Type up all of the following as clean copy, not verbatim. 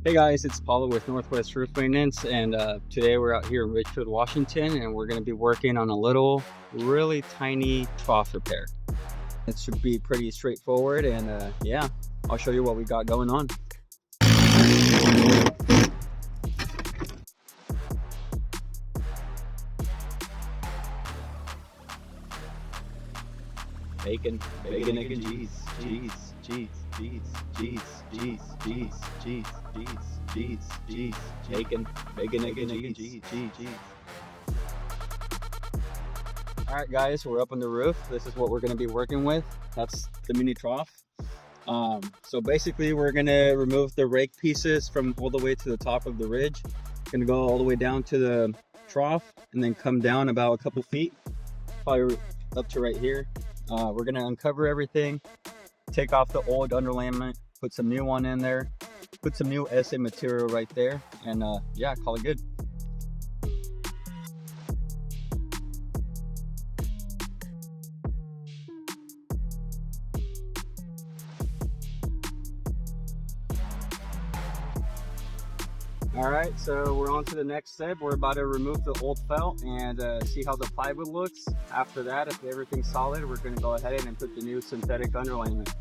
Hey guys, it's Paulo with Northwest Roof Maintenance, and today we're out here in Ridgefield, Washington, and we're going to be working on a little, really tiny trough repair. It should be pretty straightforward, and yeah, I'll show you what we got going on. Bacon, bacon, egg, and cheese, cheese, cheese, cheese, cheese, cheese, cheese, cheese, cheese, cheese, cheese, bacon, bacon, egg, and cheese, cheese, cheese. All right, guys, we're up on the roof. This is what we're going to be working with. That's the mini trough. So basically, we're going to remove the rake pieces from all the way to the top of the ridge. Going to go all the way down to the trough and then come down about a couple feet, probably up to right here. We're going to uncover everything, take off the old underlayment, put some new one in there, put some new SA material right there, and yeah, call it good. All right, so we're on to the next step. We're about to remove the old felt and see how the plywood looks. After that, if everything's solid, we're going to go ahead and put the new synthetic underlayment.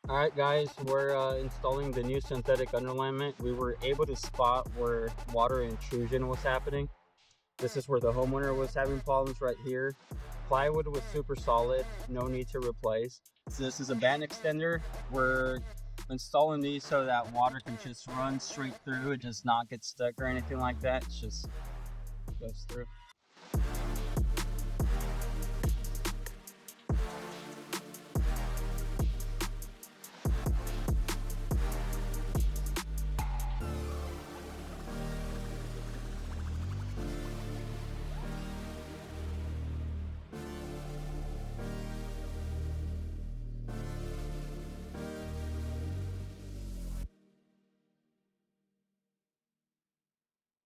All right, guys, we're installing the new synthetic underlayment. We were able to spot where water intrusion was happening. This is where the homeowner was having problems right here. Plywood was super solid, no need to replace. So this is a band extender. We're installing these so that water can just run straight through. It does not get stuck or anything like that. It just goes through.